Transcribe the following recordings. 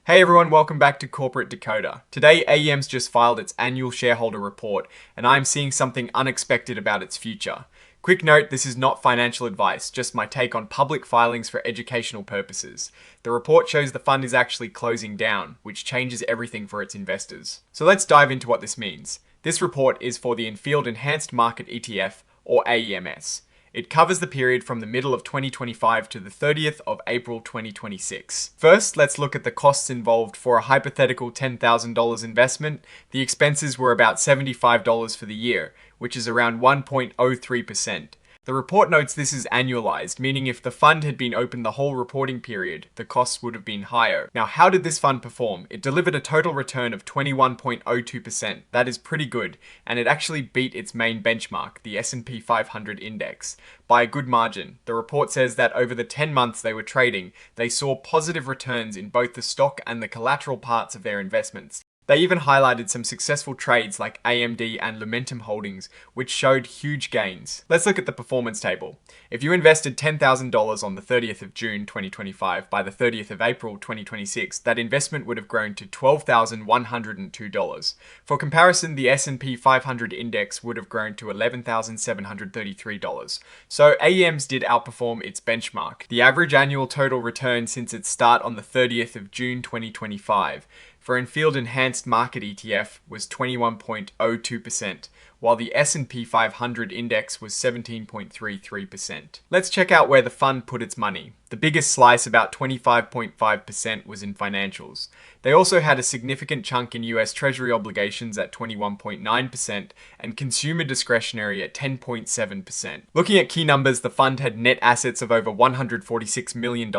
Hey everyone, welcome back to Corporate Decoder. Today, AEMS just filed its annual shareholder report, and I'm seeing something unexpected about its future. Quick note, this is not financial advice, just my take on public filings for educational purposes. The report shows the fund is actually closing down, which changes everything for its investors. So let's dive into what this means. This report is for the Anfield Enhanced Market ETF, or AEMS. It covers the period from the middle of 2025 to the 30th of April 2026. First, let's look at the costs involved for a hypothetical $10,000 investment. The expenses were about $75 for the year, which is around 1.03%. The report notes this is annualized, meaning if the fund had been open the whole reporting period, the costs would have been higher. Now, how did this fund perform? It delivered a total return of 21.02%. That is pretty good, and it actually beat its main benchmark, the S&P 500 index, by a good margin. The report says that over the 10 months they were trading, they saw positive returns in both the stock and the collateral parts of their investments. They even highlighted some successful trades like AMD and Lumentum Holdings, which showed huge gains. Let's look at the performance table. If you invested $10,000 on the 30th of June 2025, by the 30th of April 2026, that investment would have grown to $12,102. For comparison, the S&P 500 index would have grown to $11,733. So AEMS did outperform its benchmark. The average annual total return since its start on the 30th of June 2025 for Anfield Enhanced Market ETF was 21.02%, while the S&P 500 index was 17.33%. Let's check out where the fund put its money. The biggest slice, about 25.5%, was in financials. They also had a significant chunk in US Treasury obligations at 21.9% and consumer discretionary at 10.7%. Looking at key numbers, the fund had net assets of over $146 million.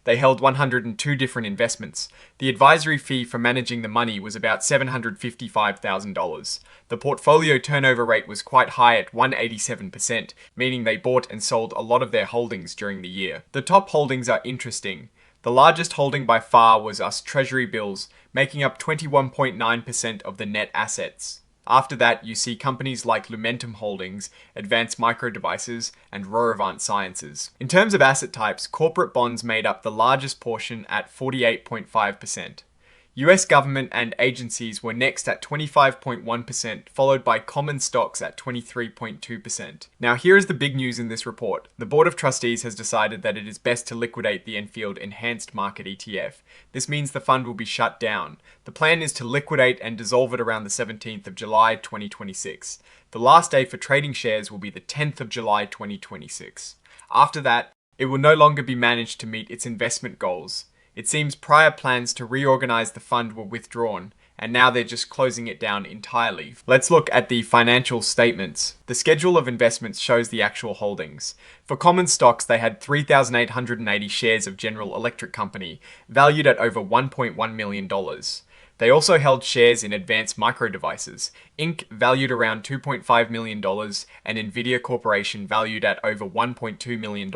They held 102 different investments. The advisory fee for managing the money was about $755,000. The portfolio turnover rate was quite high at 187%, meaning they bought and sold a lot of their holdings during the year. The top holdings are interesting. The largest holding by far was US Treasury bills, making up 21.9% of the net assets. After that, you see companies like Lumentum Holdings, Advanced Micro Devices, and Roravant Sciences. In terms of asset types, corporate bonds made up the largest portion at 48.5%. US government and agencies were next at 25.1%, followed by common stocks at 23.2%. Now, here is the big news in this report. The Board of Trustees has decided that it is best to liquidate the Anfield Enhanced Market ETF. This means the fund will be shut down. The plan is to liquidate and dissolve it around the 17th of July 2026. The last day for trading shares will be the 10th of July 2026. After that, it will no longer be managed to meet its investment goals. It seems prior plans to reorganize the fund were withdrawn, and now they're just closing it down entirely. Let's look at the financial statements. The schedule of investments shows the actual holdings. For common stocks, they had 3,880 shares of General Electric Company, valued at over $1.1 million. They also held shares in Advanced Micro Devices, Inc., valued around $2.5 million, and Nvidia Corporation, valued at over $1.2 million.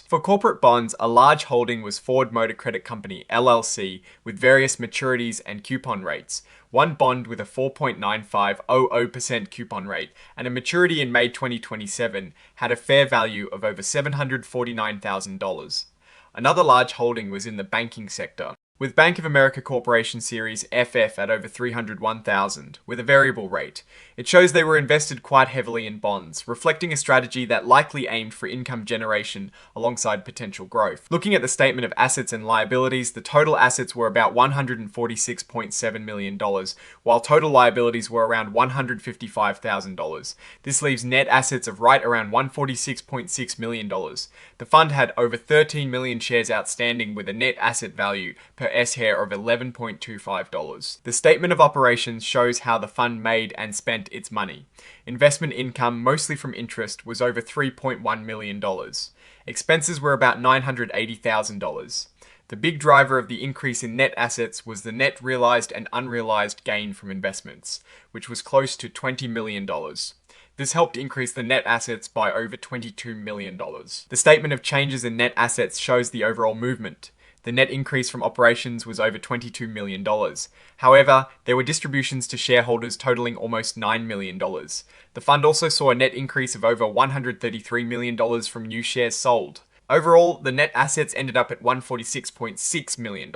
For corporate bonds, a large holding was Ford Motor Credit Company, LLC, with various maturities and coupon rates. One bond with a 4.9500% coupon rate and a maturity in May 2027 had a fair value of over $749,000. Another large holding was in the banking sector, with Bank of America Corporation Series FF at over $301,000, with a variable rate. It shows they were invested quite heavily in bonds, reflecting a strategy that likely aimed for income generation alongside potential growth. Looking at the statement of assets and liabilities, the total assets were about $146.7 million, while total liabilities were around $155,000. This leaves net assets of right around $146.6 million. The fund had over 13 million shares outstanding with a net asset value per S-share of $11.25. The statement of operations shows how the fund made and spent its money. Investment income, mostly from interest, was over $3.1 million. Expenses were about $980,000. The big driver of the increase in net assets was the net realized and unrealized gain from investments, which was close to $20 million. This helped increase the net assets by over $22 million. The statement of changes in net assets shows the overall movement. The net increase from operations was over $22 million. However, there were distributions to shareholders totaling almost $9 million. The fund also saw a net increase of over $133 million from new shares sold. Overall, the net assets ended up at $146.6 million.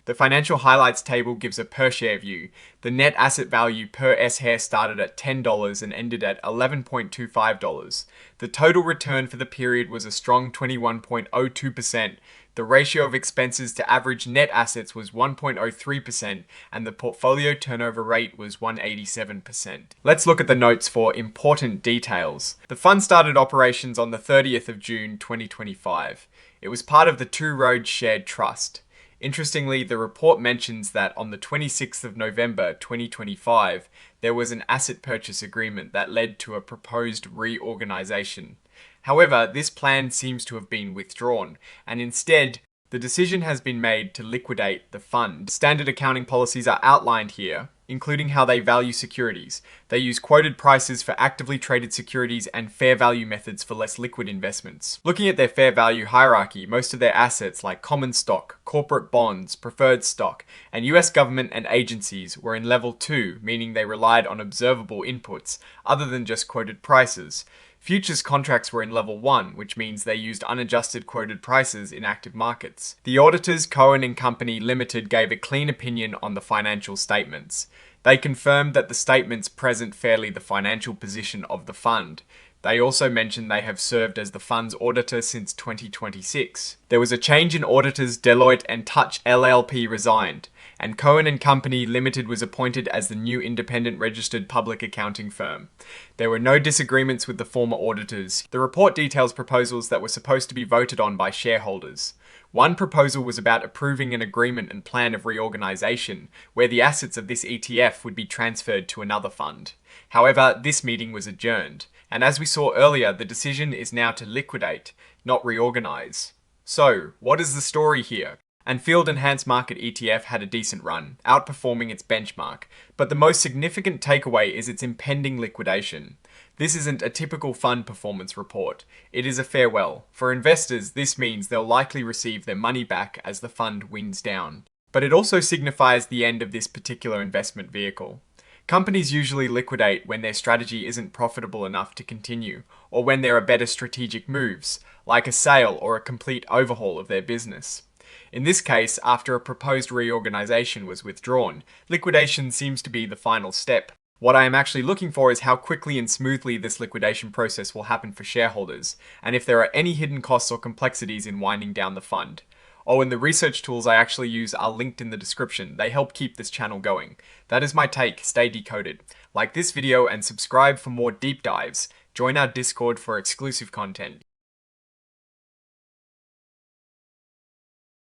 The financial highlights table gives a per share view. The net asset value per S-share started at $10 and ended at $11.25. The total return for the period was a strong 21.02%. The ratio of expenses to average net assets was 1.03%, and the portfolio turnover rate was 187%. Let's look at the notes for important details. The fund started operations on the 30th of June 2025. It was part of the Two Roads Shared Trust. Interestingly, the report mentions that on the 26th of November 2025, there was an asset purchase agreement that led to a proposed reorganization. However, this plan seems to have been withdrawn, and instead, the decision has been made to liquidate the fund. Standard accounting policies are outlined here, including how they value securities. They use quoted prices for actively traded securities and fair value methods for less liquid investments. Looking at their fair value hierarchy, most of their assets like common stock, corporate bonds, preferred stock, and US government and agencies were in level 2, meaning they relied on observable inputs other than just quoted prices. Futures contracts were in level 1, which means they used unadjusted quoted prices in active markets. The auditors, Cohen and Company Limited, gave a clean opinion on the financial statements. They confirmed that the statements present fairly the financial position of the fund. They also mentioned they have served as the fund's auditor since 2026. There was a change in auditors. Deloitte and Touch LLP resigned, and Cohen and Company Limited was appointed as the new independent registered public accounting firm. There were no disagreements with the former auditors. The report details proposals that were supposed to be voted on by shareholders. One proposal was about approving an agreement and plan of reorganization, where the assets of this ETF would be transferred to another fund. However, this meeting was adjourned, and as we saw earlier, the decision is now to liquidate, not reorganize. So, what is the story here? Anfield Enhanced Market ETF had a decent run, outperforming its benchmark, but the most significant takeaway is its impending liquidation. This isn't a typical fund performance report. It is a farewell. For investors, this means they'll likely receive their money back as the fund winds down. But it also signifies the end of this particular investment vehicle. Companies usually liquidate when their strategy isn't profitable enough to continue, or when there are better strategic moves, like a sale or a complete overhaul of their business. In this case, after a proposed reorganization was withdrawn, liquidation seems to be the final step. What I am actually looking for is how quickly and smoothly this liquidation process will happen for shareholders, and if there are any hidden costs or complexities in winding down the fund. Oh, and the research tools I actually use are linked in the description. They help keep this channel going. That is my take. Stay decoded. Like this video and subscribe for more deep dives. Join our Discord for exclusive content.